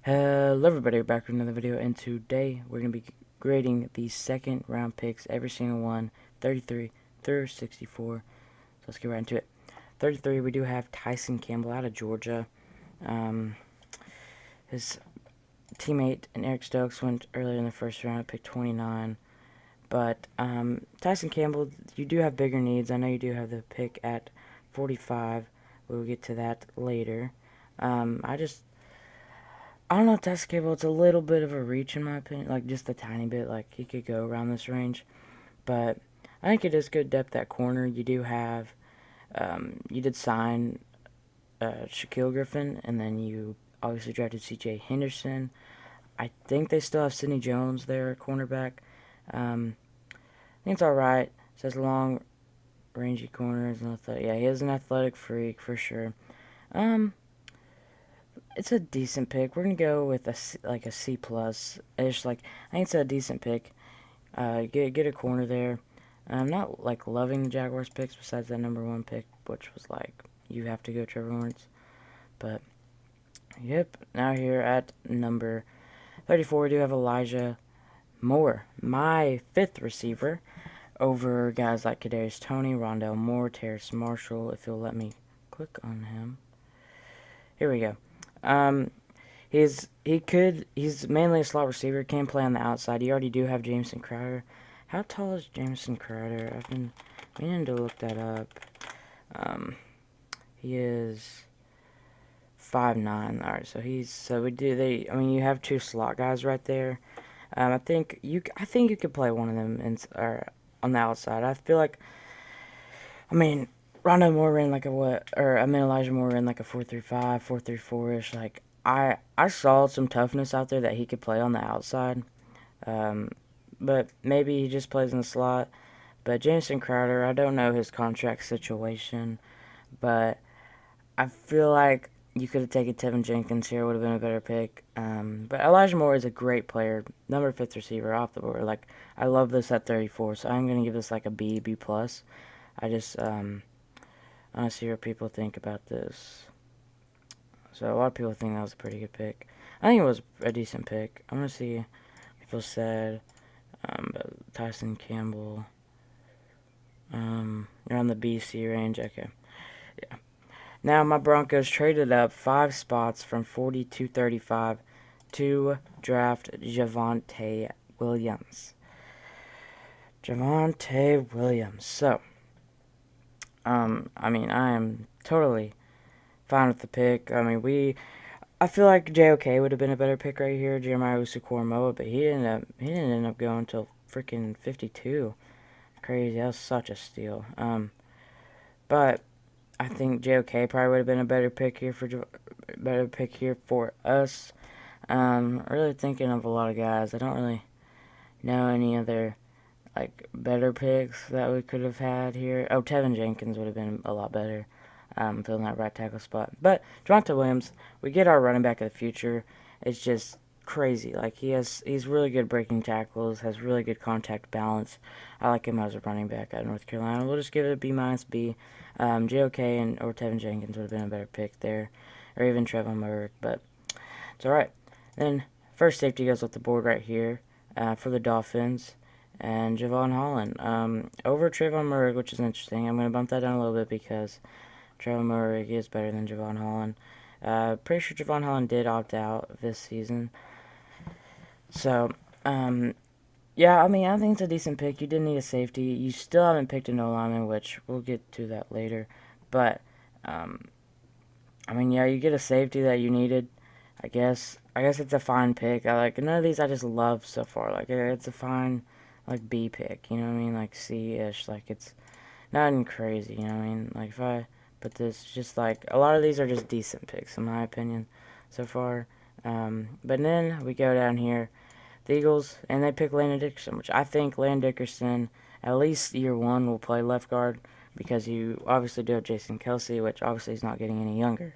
Hello everybody, back with another video, and today we're going to be grading the second round picks, every single one, 33 through 64. So let's get right into it. 33, we do have Tyson Campbell out of Georgia. His teammate and Eric Stokes went earlier in the first round at pick 29. But Tyson Campbell, you do have bigger needs. I know you do have the pick at 45. We'll get to that later. I don't know, Tyson Campbell, it's a little bit of a reach in my opinion, like just a tiny bit, like he could go around this range, but I think it is good depth at corner. You do have, you did sign Shaquille Griffin, and then you obviously drafted C.J. Henderson. I think they still have Sidney Jones there at cornerback. I think it's alright. It says long, rangy corners, yeah, he is an athletic freak for sure. Um, it's a decent pick. We're gonna go with a C plus ish. Like I think it's a decent pick. Get a corner there. I'm not like loving the Jaguars picks besides that number one pick, which was like you have to go Trevor Lawrence. But yep. Now here at number 34, we do have Elijah Moore, my fifth receiver, over guys like Kadarius Toney, Ronda Moore, Terrace Marshall. If you'll let me click on him. Here we go. He's mainly a slot receiver. Can play on the outside. You already do have Jameson Crowder. How tall is Jameson Crowder? I've been meaning to look that up. He is 5'9". All right, I mean, you have two slot guys right there. I think you could play one of them or on the outside. I feel like, I mean, Ronda Moore ran like a what, or I mean Elijah Moore ran like a 4.35, 4.34 ish. Like I saw some toughness out there that he could play on the outside, um, but maybe he just plays in the slot. But Jameson Crowder, I don't know his contract situation, but I feel like you could have taken Tevin Jenkins here, would have been a better pick. But Elijah Moore is a great player, number fifth receiver off the board. Like I love this at 34, so I'm gonna give this like a B plus. I just I want to see what people think about this. So a lot of people think that was a pretty good pick. I think it was a decent pick. I'm gonna see what people said. Tyson Campbell. You're on the BC range. Okay. Yeah. Now my Broncos traded up 5 spots from 40 to 35 to draft Javonte Williams. Javonte Williams. So, I mean, I am totally fine with the pick. I feel like JOK would have been a better pick right here, Jeremiah Usu-Koramoah, but he didn't end up going until freaking 52. Crazy, that was such a steal. But I think JOK probably would have been a better pick here for us. Really thinking of a lot of guys. I don't really know any other like better picks that we could have had here. Oh, Tevin Jenkins would have been a lot better. Filling that right tackle spot. But Javonte Williams, we get our running back of the future. It's just crazy. Like he's really good breaking tackles, has really good contact balance. I like him as a running back out of North Carolina. We'll just give it a B minus B. JOK or Tevin Jenkins would have been a better pick there, or even Trevor Moore. But it's all right. Then first safety goes off the board right here for the Dolphins. And Javon Holland over Trayvon Moore, which is interesting. I'm going to bump that down a little bit because Trevor Moore is better than Javon Holland. Pretty sure Javon Holland did opt out this season. So, yeah, I mean, I think it's a decent pick. You didn't need a safety. You still haven't picked a no lineman, which we'll get to that later. But, I mean, yeah, you get a safety that you needed. I guess it's a fine pick. None of these I just love so far. Like it's a fine like B pick. You know what I mean? Like C-ish. Like it's nothing crazy. You know what I mean? Like if I but this just like a lot of these are just decent picks in my opinion so far. But then we go down here, the Eagles, and they pick Landon Dickerson, which I think Landon Dickerson at least year one will play left guard because you obviously do have Jason Kelsey, which obviously is not getting any younger.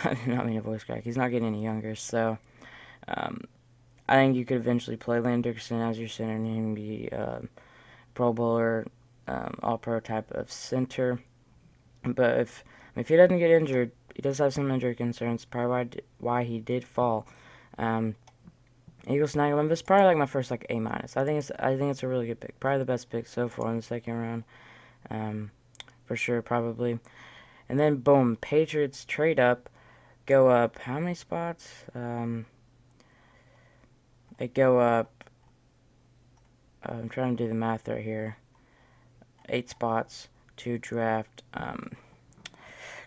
I did not mean a voice crack. He's not getting any younger, so I think you could eventually play Landon Dickerson as your center and him be Pro Bowler, All-Pro type of center. But if he doesn't get injured, he does have some injury concerns. Probably why he did fall Um, Eagles snag him. This is probably like my first like A minus. I think it's a really good pick. Probably the best pick so far in the second round. For sure, probably. And then boom, Patriots trade up, go up. How many spots? They go up. I'm trying to do the math right here. 8 spots to draft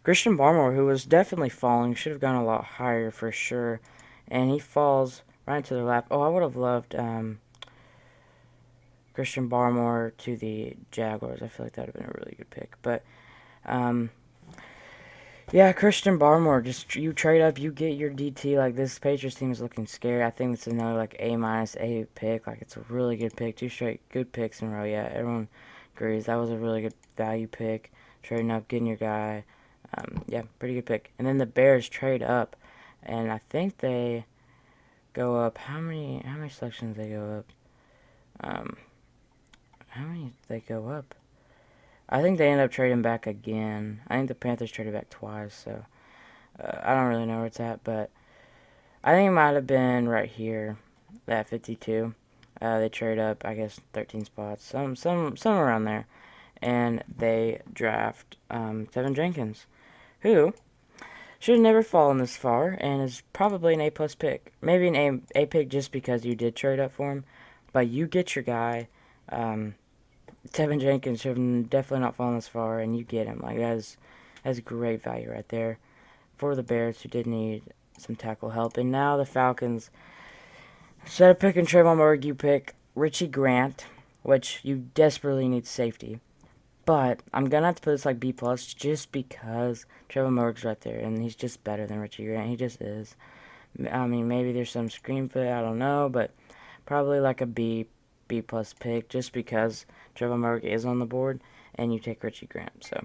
Christian Barmore, who was definitely falling. Should have gone a lot higher for sure. And he falls right into their lap. Oh, I would have loved Christian Barmore to the Jaguars. I feel like that would have been a really good pick. But, yeah, Christian Barmore, just you trade up, you get your DT. Like, this Patriots team is looking scary. I think it's another, like, A-minus, A pick. Like, it's a really good pick. 2 straight good picks in a row. Yeah, everyone agrees. That was a really good value pick. Trading up, getting your guy. Yeah, pretty good pick. And then the Bears trade up, and I think they go up. How many selections they go up? How many they go up? I think they end up trading back again. I think the Panthers traded back twice, so I don't really know where it's at, but I think it might have been right here, at 52. They trade up, I guess, 13 spots, some around there, and they draft Tevin Jenkins, who should have never fallen this far and is probably an A-plus pick. Maybe an A pick just because you did trade up for him, but you get your guy. Tevin Jenkins should have definitely not fallen this far, and you get him. Like, that's great value right there for the Bears, who did need some tackle help. And now the Falcons, instead of picking Trayvon Moore, you pick Richie Grant, which you desperately need safety. But I'm going to have to put this like B+, just because Trayvon Moe's right there, and he's just better than Richie Grant. He just is. I mean, maybe there's some screen fit, I don't know, but probably like a B+ pick, just because Trayvon Moe is on the board, and you take Richie Grant. So,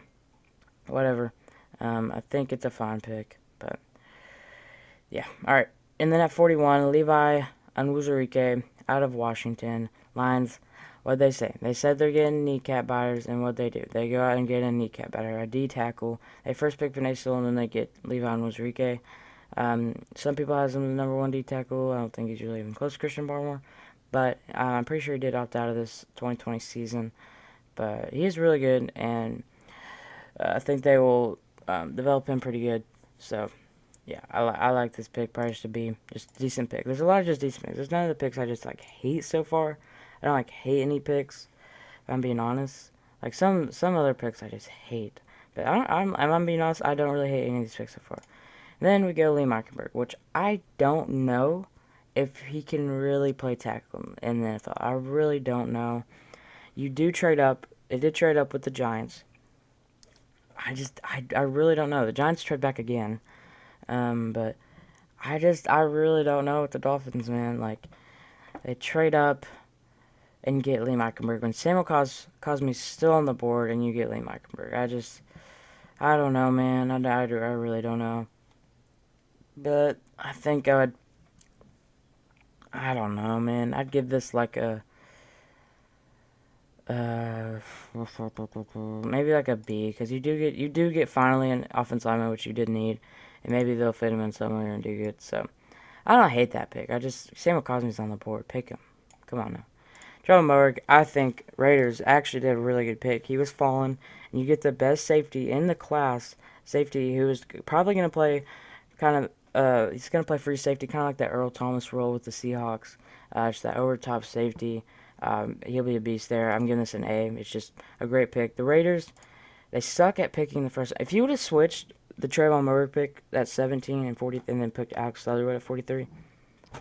whatever. I think it's a fine pick, but yeah. All right. And then at 41, Levi Onwuzurike out of Washington. Lions, what'd they say? They said they're getting kneecap batters, and what'd they do? They go out and get a kneecap batter, a D tackle. They first pick Vinay Still, and then they get Levi Onwuzurike. Some people have him as the number 1 D tackle. I don't think he's really even close to Christian Barmore, but I'm pretty sure he did opt out of this 2020 season. But he is really good, and I think they will develop him pretty good. So, yeah, I like this pick. Probably should be just decent pick. There's a lot of just decent picks. There's none of the picks I just like hate so far. I don't like hate any picks, if I'm being honest. Like some other picks I just hate. But I'm being honest, I don't really hate any of these picks so far. And then we go Lee Meichenberg, which I don't know if he can really play tackle in the NFL. I really don't know. You do trade up. It did trade up with the Giants. I really don't know. The Giants trade back again. But I really don't know with the Dolphins, man. Like, they trade up and get Lee Meichenberg when Samuel Cosmi's still on the board, and you get Lee Meichenberg. I don't know, man. I really don't know. But I think I don't know, man. I'd give this like a, maybe like a B, because you do get finally an offensive lineman, which you did need, and maybe they'll fit him in somewhere and do good. So I don't hate that pick. Samuel Cosmi's on the board. Pick him. Come on now. Trevor Moehrig, I think Raiders actually did a really good pick. He was falling, and you get the best safety in the class. Safety who is probably going to play he's going to play free safety, kind of like that Earl Thomas role with the Seahawks. Just that over top safety. He'll be a beast there. I'm giving this an A. It's just a great pick. The Raiders, they suck at picking the first. If you would have switched the Trayvon Moehrig pick at 17 and 40, and then picked Alex Leatherwood at 43,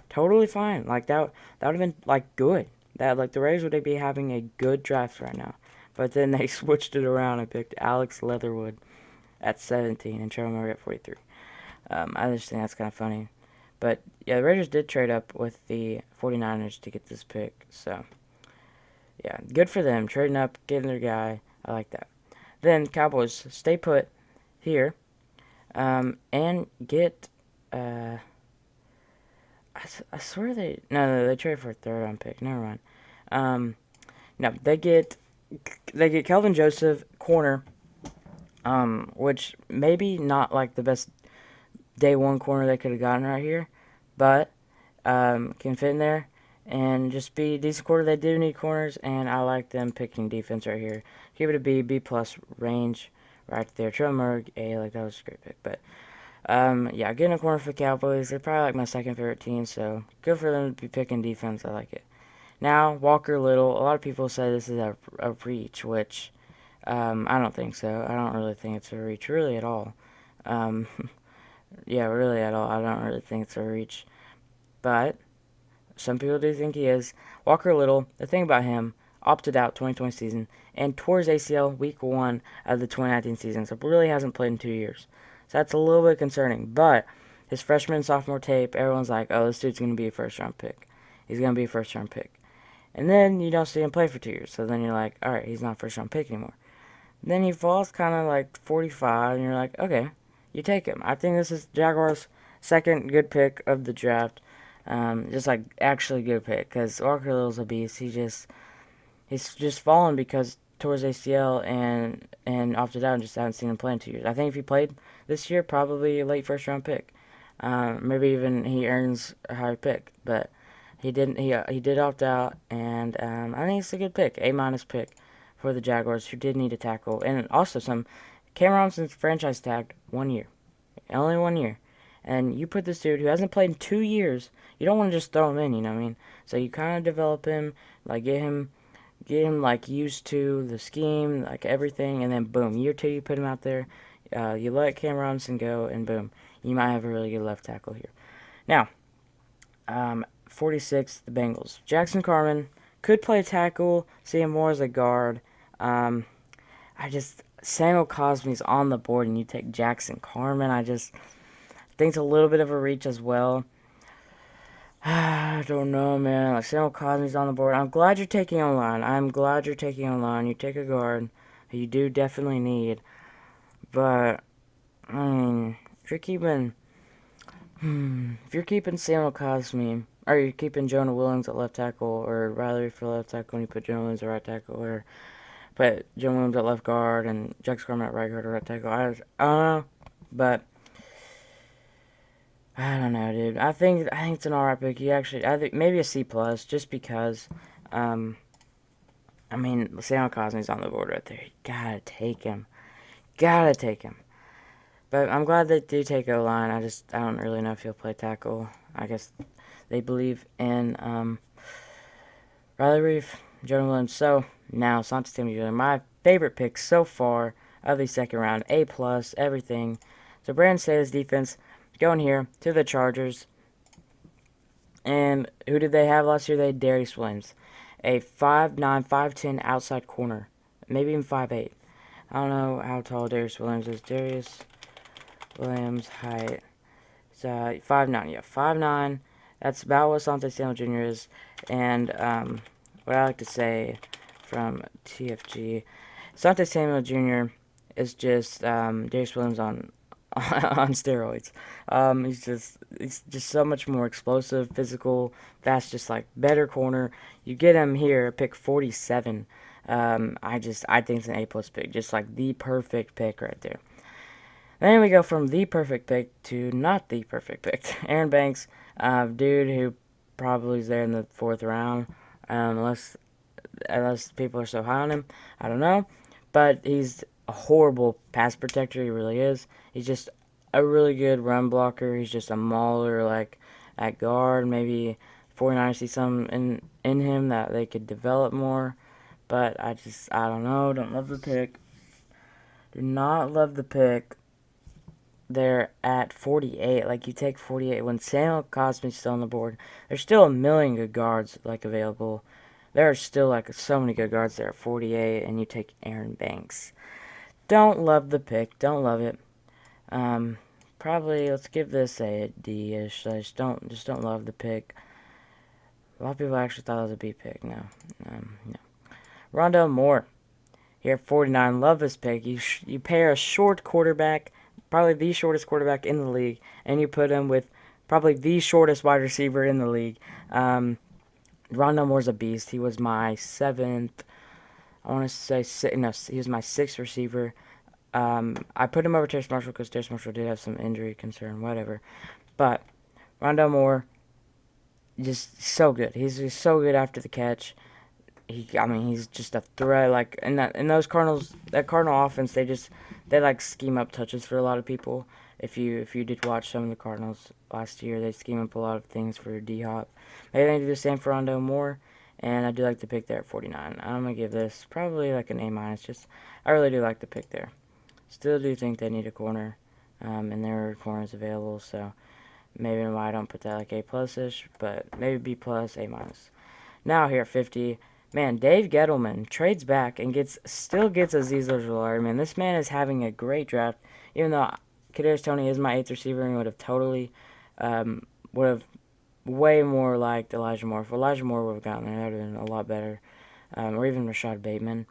totally fine. Like that would have been like good. That like the Raiders would be having a good draft right now. But then they switched it around and picked Alex Leatherwood at 17 and Trayvon Moehrig at 43. I just think that's kind of funny. But, yeah, the Raiders did trade up with the 49ers to get this pick. So, yeah, good for them. Trading up, getting their guy. I like that. Then, Cowboys, stay put here and get... I swear they... No, they traded for a third-round pick. Never mind. No, they get Kelvin Joseph, corner, which maybe not like the best day 1 corner they could have gotten right here, but can fit in there and just be a decent corner. They do need corners, and I like them picking defense right here. Give it a B, B plus range right there. Trevor A, like that was a great pick. But yeah, getting a corner for the Cowboys. They're probably like my second favorite team, so good for them to be picking defense. I like it. Now, Walker Little. A lot of people say this is a reach, which I don't think so. I don't really think it's a reach, really, at all. Um, yeah, really at all. I don't really think it's a reach. But some people do think he is. Walker Little, the thing about him, opted out 2020 season and tore his ACL week 1 of the 2019 season, so really hasn't played in 2 years. So that's a little bit concerning. But his freshman and sophomore tape, everyone's like, oh, this dude's going to be a first-round pick. He's going to be a first-round pick. And then you don't see him play for 2 years, so then you're like, all right, he's not a first-round pick anymore. Then he falls kind of like 45, and you're like, okay, you take him. I think this is Jaguars' second good pick of the draft. Just like actually good pick, because Walker Little's a beast. He's just fallen because towards ACL and opted out and just haven't seen him play in 2 years. I think if he played this year, probably a late first round pick. Maybe even he earns a higher pick, but he didn't. He did opt out, and I think it's a good pick, A minus pick for the Jaguars, who did need a tackle, and also some. Cam Robinson's franchise tagged 1 year, only 1 year, and you put this dude who hasn't played in 2 years. You don't want to just throw him in, you know what I mean? So you kind of develop him, like get him like used to the scheme, like everything, and then boom, year 2 you put him out there. You let Cam Robinson go, and boom, you might have a really good left tackle here. Now, 46, the Bengals. Jackson Carman could play tackle. See him more as a guard. Samuel Cosme's on the board, and you take Jackson Carman. I just think it's a little bit of a reach as well. I don't know, man. Like, Samuel Cosme's on the board. I'm glad you're taking O-line. You take a guard who you do definitely need. But, I mean, if you're keeping Samuel Cosme, or you're keeping Jonah Williams at left tackle, or Riley for left tackle, and you put Jonah Williams at right tackle, or put Jonah Williams at left guard, and Jackson Carman at right guard or right tackle, I don't know. But I don't know, dude. I think it's an alright pick. I think maybe a C plus, just because. I mean, Samuel Cosme's on the board right there. You gotta take him. But I'm glad they do take O line. I don't really know if he'll play tackle. I guess they believe in Riley Reef, Jonah Williams. So now Asante Samuel, my favorite pick so far of the second round. A plus, everything. So Brandon Staley's defense. Going here to the Chargers. And who did they have last year? They had Darius Williams. A 5'9", 5'10" outside corner. Maybe even 5'8". I don't know how tall Darius Williams is. Darius Williams' height. It's 5'9". Yeah, 5'9". That's about what Asante Samuel Jr. is. And what I like to say from TFG, Asante Samuel Jr. is just Darius Williams on steroids. He's just so much more explosive, physical. That's just like better corner. You get him here, pick 47. I think it's an A plus pick, just like the perfect pick right there. Then we go from the perfect pick to not the perfect pick. Aaron Banks, dude who probably is there in the 4th round, unless people are so high on him. I don't know, but he's a horrible pass protector. He really is. He's just a really good run blocker. He's just a mauler, like at guard. Maybe 49ers see something in him that they could develop more. But I don't know. Don't love the pick. Do not love the pick. They're at 48. Like, you take 48 when Samuel Cosme's still on the board. There's still a million good guards like available. There are still like so many good guards there at 48, and you take Aaron Banks. Don't love the pick. Don't love it. Probably let's give this a D-ish. I just don't love the pick. A lot of people actually thought it was a B pick. No. Ronda Moore here at 49. Love this pick. You pair a short quarterback, probably the shortest quarterback in the league, and you put him with probably the shortest wide receiver in the league. Ronda Moore's a beast. He was my 7th. I want to say he was my 6th receiver. I put him over Terrace Marshall because Terrace Marshall did have some injury concern, whatever. But Ronda Moore, just so good. He's just so good after the catch. I mean, he's just a threat. Like in those Cardinals, that Cardinal offense, they like scheme up touches for a lot of people. If you did watch some of the Cardinals last year, they scheme up a lot of things for D Hop. Maybe they do the same for Ronda Moore, and I do like the pick there at 49. I'm gonna give this probably like an A minus. Just I really do like the pick there. Still do think they need a corner, and there are corners available. So maybe why I don't put that like A plus ish, but maybe B plus, A minus. Now here at 50. Man, Dave Gettleman trades back and still gets Azeez Ojulari. Man, this man is having a great draft. Even though Kadarius Toney is my eighth receiver and would have way more liked Elijah Moore. If Elijah Moore would have gotten there, that would have been a lot better. Or even Rashad Bateman.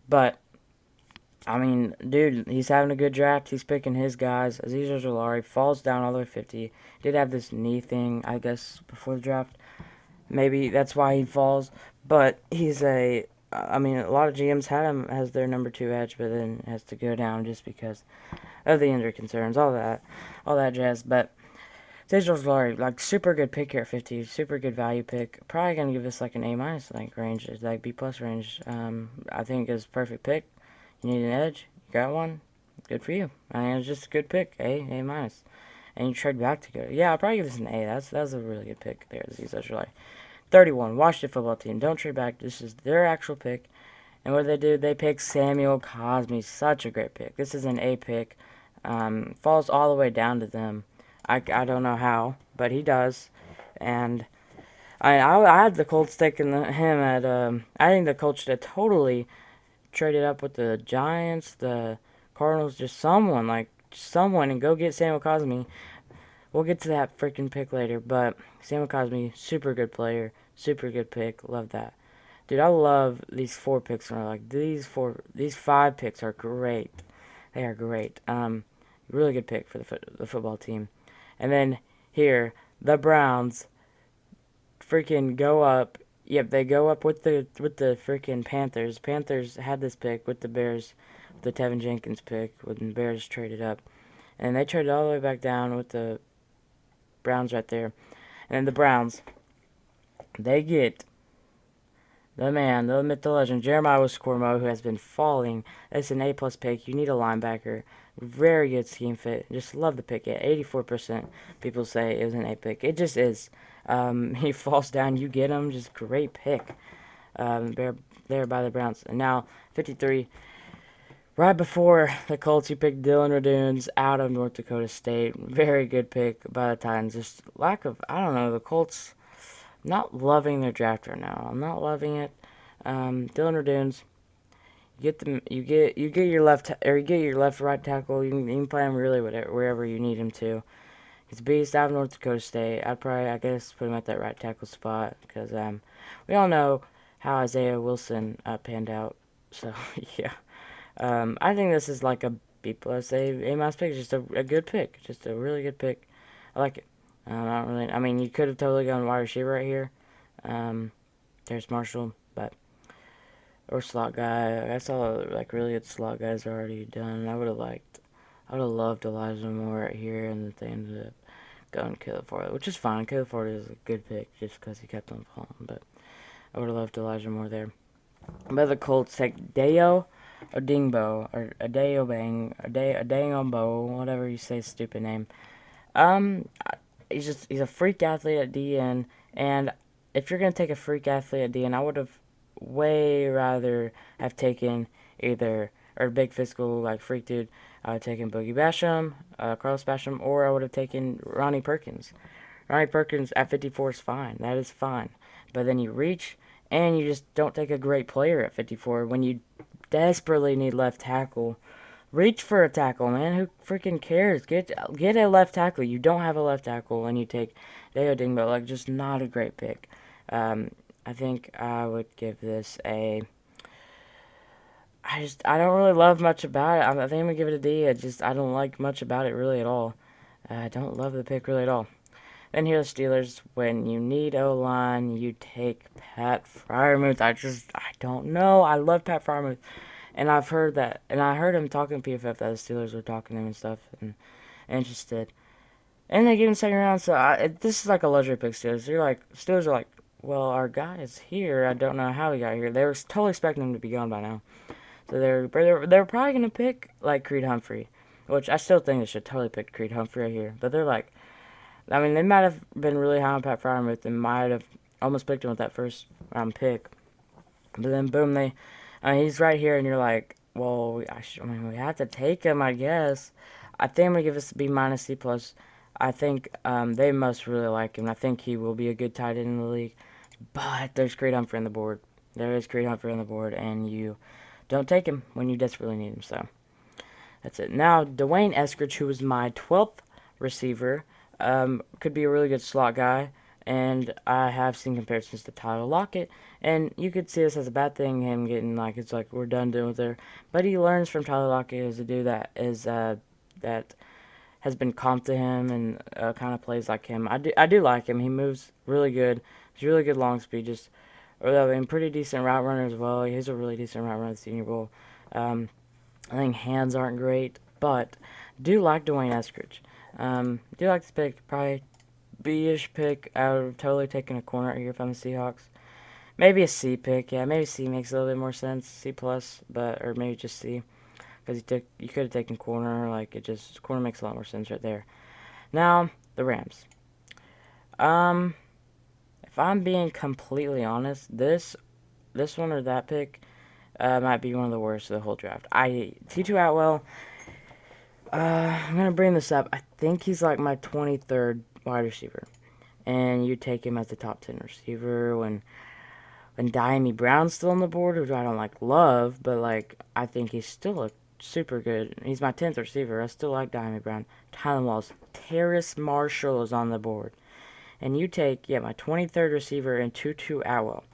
But, I mean, dude, he's having a good draft. He's picking his guys. Azeez Ojulari falls down all the way 50. Did have this knee thing, I guess, before the draft. Maybe that's why he falls. But I mean, a lot of GMs had him as their number 2 edge, but then has to go down just because of the injury concerns, all that jazz. But Digital's Laurie, like, super good pick here at 50, super good value pick. Probably gonna give this like an A minus like range, like B plus range. I think it's a perfect pick. You need an edge, you got one, good for you. I mean, it's just a good pick, A minus. And you trade back to go. Yeah, I'll probably give this an A. That's a really good pick there. This is actually 31, Washington football team. Don't trade back. This is their actual pick. And what do? They pick Samuel Cosme. Such a great pick. This is an A pick. Falls all the way down to them. I don't know how, but he does. And I had the Colts taking him at. I think the Colts should have totally traded up with the Giants, the Cardinals, just someone, and go get Samuel Cosme. We'll get to that freaking pick later, but Samuel Cosme, super good player, super good pick. Love that, dude. I love these 4 picks. Like these 5 picks are great. They are great. Really good pick for the football team. And then here, the Browns, freaking go up. Yep, they go up with the freaking Panthers. Panthers had this pick with the Bears, the Tevin Jenkins pick when the Bears traded up, and they traded all the way back down with the Browns right there. And the Browns, they get the man, the myth, the legend, Jeremiah Owusu-Koramoah, who has been falling. It's an A-plus pick. You need a linebacker. Very good scheme fit. Just love the pick. At 84%, people say it was an A pick. It just is. He falls down. You get him. Just great pick. There by the Browns. And now, 53. Right before the Colts, you picked Dylan Radunes out of North Dakota State. Very good pick by the Titans. Just lack of, I don't know, the Colts not loving their draft right now. I'm not loving it. Dylan Radunes, you get your left right tackle. You can play him really wherever you need him to. He's a beast out of North Dakota State. I guess put him at that right tackle spot because we all know how Isaiah Wilson panned out. So yeah. I think this is like a B plus A minus pick. Just a good pick. Just a really good pick. I like it. I mean, you could have totally gone wide receiver right here. There's Marshall, or slot guy. That's all like really good slot guys are already done. I would have loved Elijah Moore right here, and they ended up going Caleb Farley, which is fine. Caleb Farley is a good pick just because he kept on falling, but I would have loved Elijah Moore there. But the Colts take Dayo Odingbo, or Adeyombo, whatever you say, stupid name. He's a freak athlete at DN, and if you're gonna take a freak athlete at DN, I would have way rather have taken either or big physical like freak dude. I would have taken Boogie Basham, Carlos Basham, or I would have taken Ronnie Perkins. Ronnie Perkins at 54 is fine. That is fine, but then you reach and you just don't take a great player at 54 when you desperately need left tackle. Reach for a tackle, man. Who freaking cares? Get a left tackle. You don't have a left tackle, and you take Dayo Dingbo. Like, just not a great pick. I think I would give this a. I don't really love much about it. I think I'm gonna give it a D. I don't like much about it really at all. I don't love the pick really at all. Then here the Steelers. When you need O-line, you take Pat Freiermuth. I don't know. I love Pat Freiermuth. And I've heard that, and I heard him talking to PFF that the Steelers were talking to him and stuff, and interested. And they give him second round. So this is like a luxury pick. Steelers. You're like Steelers are like, well, our guy is here. I don't know how he got here. They were totally expecting him to be gone by now. So they're probably gonna pick like Creed Humphrey, which I still think they should totally pick Creed Humphrey right here. But they're like, I mean, they might have been really high on Pat Fryermuth and might have almost picked him with that first round pick. But then boom, I mean, he's right here, and you're like, well, I mean, we have to take him, I guess. I think I'm gonna give this a B minus C plus. I think they must really like him. I think he will be a good tight end in the league. But there's Creed Humphrey on the board. There is Creed Humphrey on the board, and you don't take him when you desperately need him. So that's it. Now, Dwayne Eskerch, who was my 12th receiver, could be a really good slot guy. And I have seen comparisons to Tyler Lockett. And you could see this as a bad thing, him getting like, it's like, we're done doing with her. But he learns from Tyler Lockett as a dude that has been comped to him and kind of plays like him. I do like him. He moves really good. He's really good long speed. I mean, pretty decent route runner as well. He's a really decent route runner at the Senior Bowl. I think hands aren't great, but do like Dwayne Eskerch. Do like this pick. Probably B-ish pick. I would have totally taken a corner here if I'm the Seahawks. Maybe a C pick. Yeah, maybe C makes a little bit more sense. C plus, but or maybe just C because you could have taken corner. Like corner makes a lot more sense right there. Now the Rams. Um, if I'm being completely honest, this one or that pick might be one of the worst of the whole draft. T2 Atwell. I'm gonna bring this up. I think he's like my 23rd wide receiver, and you take him as the top 10 receiver when Diami Brown's still on the board, which I don't like love, but like I think he's still a super good. He's my 10th receiver. I still like Diami Brown. Tylen Walls, Terrace Marshall is on the board, and you take my 23rd receiver and Tutu Atwell.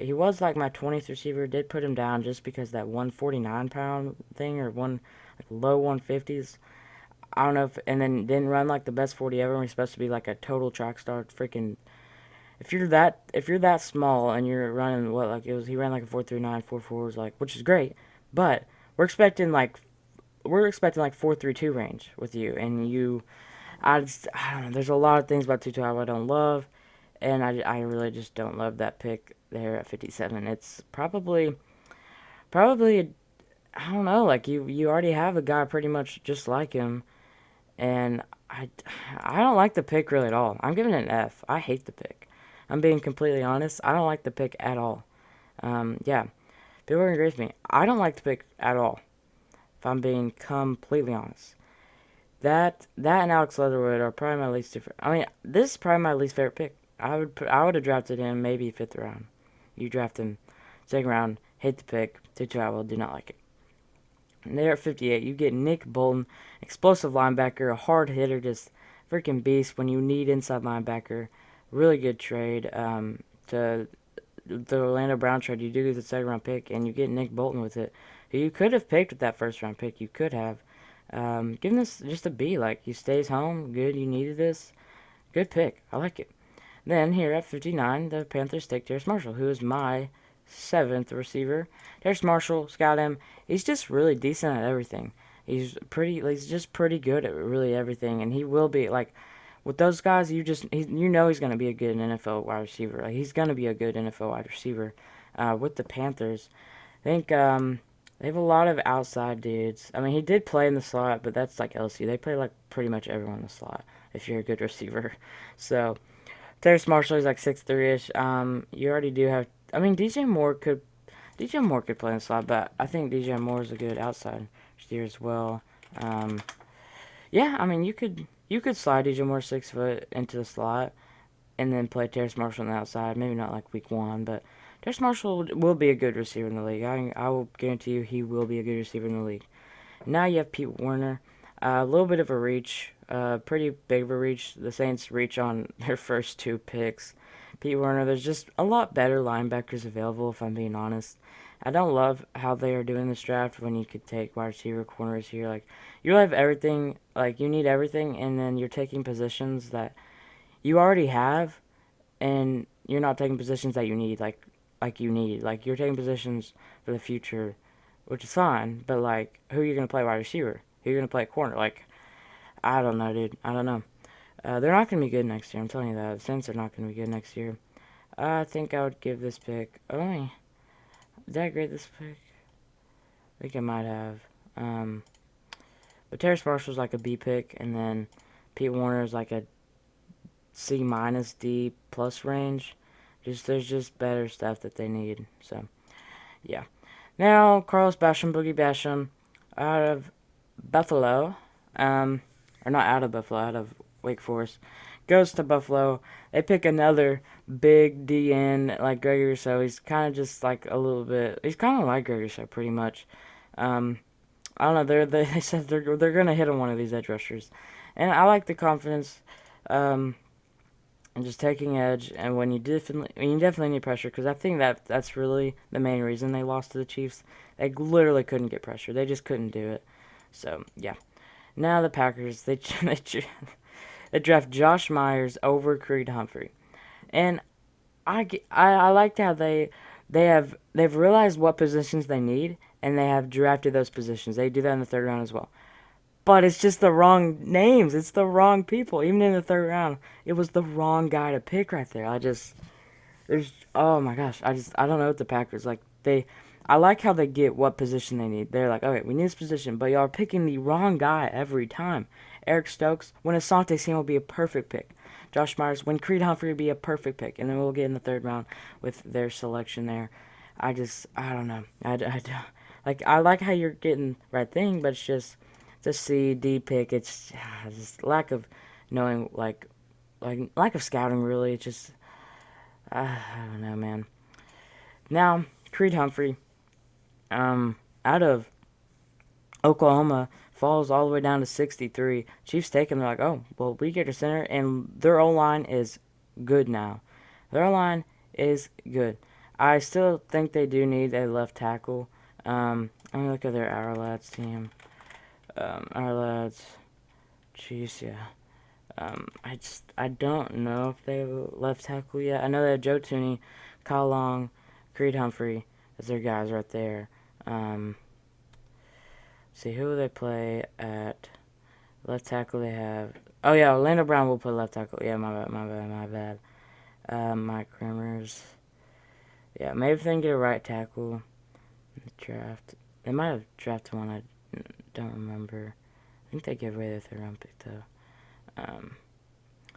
He was like my 20th receiver. Did put him down just because that 149-pound thing or low 150s. I don't know and then didn't run like the best 40 ever. When he's supposed to be like a total track star. Freaking if you're that small and you're running he ran like a 4.39, 4.4 was like, which is great, but we're expecting like 4.32 range with you, and I don't know. There's a lot of things about Tutu I don't love, and I really just don't love that pick there at 57. It's probably I don't know. Like you already have a guy pretty much just like him, and I don't like the pick really at all. I'm giving it an F. I hate the pick. I'm being completely honest. I don't like the pick at all. Yeah, people are gonna agree with me. I don't like the pick at all. If I'm being completely honest. That and Alex Leatherwood are probably my least favorite. I mean, this is probably my least favorite pick. I would have drafted him maybe 5th round. You draft him 2nd round, hate the pick. Tutu Atwell, do not like it. And there at 58, you get Nick Bolton, explosive linebacker, a hard hitter, just freaking beast when you need inside linebacker. Really good trade. To the Orlando Brown trade, you do get the 2nd round pick, and you get Nick Bolton with it, who you could have picked with that 1st round pick. You could have. Giving this just a B. Like, he stays home. Good. You needed this. Good pick. I like it. Then, here at 59, the Panthers take Terrace Marshall, who is my 7th receiver. Terrace Marshall, scout him. He's just really decent at everything. He's just pretty good at really everything, and he will be, like, with those guys, you know he's going to be a good NFL wide receiver. Like, he's going to be a good NFL wide receiver. With the Panthers, I think they have a lot of outside dudes. I mean, he did play in the slot, but that's like LSU. They play like pretty much everyone in the slot if you're a good receiver. So, Terrace Marshall is like 6'3"-ish. You already do have. I mean, DJ Moore could play in the slot, but I think DJ Moore is a good outside receiver as well. Yeah, I mean, you could slide DJ Moore 6 foot into the slot and then play Terrace Marshall on the outside. Maybe not like week 1, but Terrace Marshall will be a good receiver in the league. I will guarantee you he will be a good receiver in the league. Now you have Pete Werner. A little bit of a reach. Pretty big of a reach. The Saints reach on their first 2 picks. Pete Werner, there's just a lot better linebackers available, if I'm being honest. I don't love how they are doing this draft when you could take wide receiver corners here. Like, you have everything, like, you need everything, and then you're taking positions that you already have, and you're not taking positions that you need, like you need. Like, you're taking positions for the future, which is fine, but, like, who are you going to play wide receiver? Who are you going to play corner? Like, I don't know, dude. I don't know. They're not going to be good next year. I'm telling you that. The Saints are not going to be good next year. I think I would give this pick. Did I grade this pick? I think I might have. But Terrace Marshall's like a B pick, and then Pete Warner's like a C minus D plus range. There's just better stuff that they need. So yeah. Now Carlos Basham, Boogie Basham, out of Buffalo, or not out of Buffalo, out of Wake Forest, goes to Buffalo. They pick another big DN like Gregory Rousseau. He's kind of just like a little bit. He's kind of like Gregory Rousseau, pretty much. I don't know. They said they're gonna hit on one of these edge rushers, and I like the confidence, and just taking edge. And when you definitely need pressure, because I think that's really the main reason they lost to the Chiefs. They literally couldn't get pressure. They just couldn't do it. So yeah. Now the Packers they draft Josh Myers over Creed Humphrey, and I liked how they've realized what positions they need, and they have drafted those positions. They do that in the third round as well. But it's just the wrong names. It's the wrong people. Even in the third round, it was the wrong guy to pick right there. Oh my gosh. I don't know what the Packers, I like how they get what position they need. They're like, okay, we need this position, but y'all are picking the wrong guy every time. Eric Stokes, when Asante Samuel will be a perfect pick. Josh Myers, when Creed Humphrey would be a perfect pick. And then we'll get in the third round with their selection there. I don't know. I like how you're getting the right thing, but it's just C, D pick. It's just lack of knowing, lack of scouting, really. It's just, I don't know, man. Now, Creed Humphrey, out of Oklahoma, falls all the way down to 63. Chiefs take him. They're like, oh, well, we get a center, and their O-line is good now. Their O-line is good. I still think they do need a left tackle. Let me look at their Our Lads team. Our Lads, Chiefs, yeah. I don't know if they have a left tackle yet. I know they have Joe Tooney, Kyle Long, Creed Humphrey as their guys right there. See, who will they play at left tackle? They have. Oh yeah, Orlando Brown will play left tackle. Yeah, my bad. Mike Kramer's. Yeah, maybe if they can get a right tackle in the draft. They might have drafted one. I don't remember. I think they gave away their third round pick though.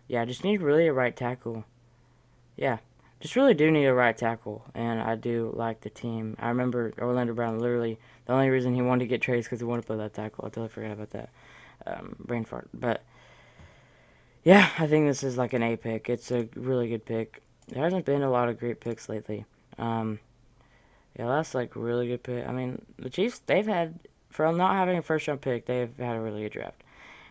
Yeah, I just need really a right tackle. Yeah, just really do need a right tackle, and I do like the team. I remember Orlando Brown literally the only reason he wanted to get trades because he wanted to play left tackle. I totally forgot about that. Brain fart. But yeah, I think this is like an A pick. It's a really good pick. There hasn't been a lot of great picks lately. Yeah, that's like a really good pick. I mean, the Chiefs, they've had, for not having a first round pick, they've had a really good draft.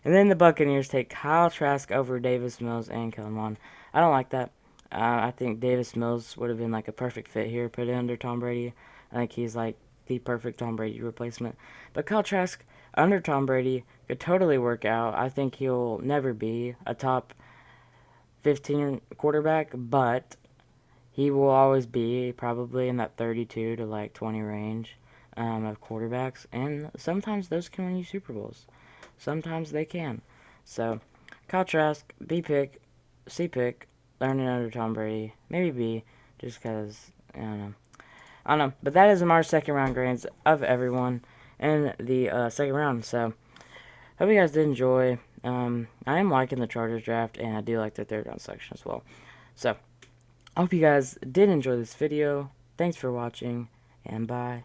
And then the Buccaneers take Kyle Trask over Davis Mills and Kellen Mond. I don't like that. I think Davis Mills would have been like a perfect fit here, put it under Tom Brady. I think he's like the perfect Tom Brady replacement. But Kyle Trask under Tom Brady could totally work out. I think he'll never be a top 15 quarterback, but he will always be probably in that 32 to like 20 range of quarterbacks. And sometimes those can win you Super Bowls. Sometimes they can. So, Kyle Trask, B pick, C pick, learning under Tom Brady, maybe B, just because, I don't know. But that is my second round grades of everyone in the second round. So, hope you guys did enjoy. I am liking the Chargers draft, and I do like their third round selection as well. So, I hope you guys did enjoy this video. Thanks for watching, and bye.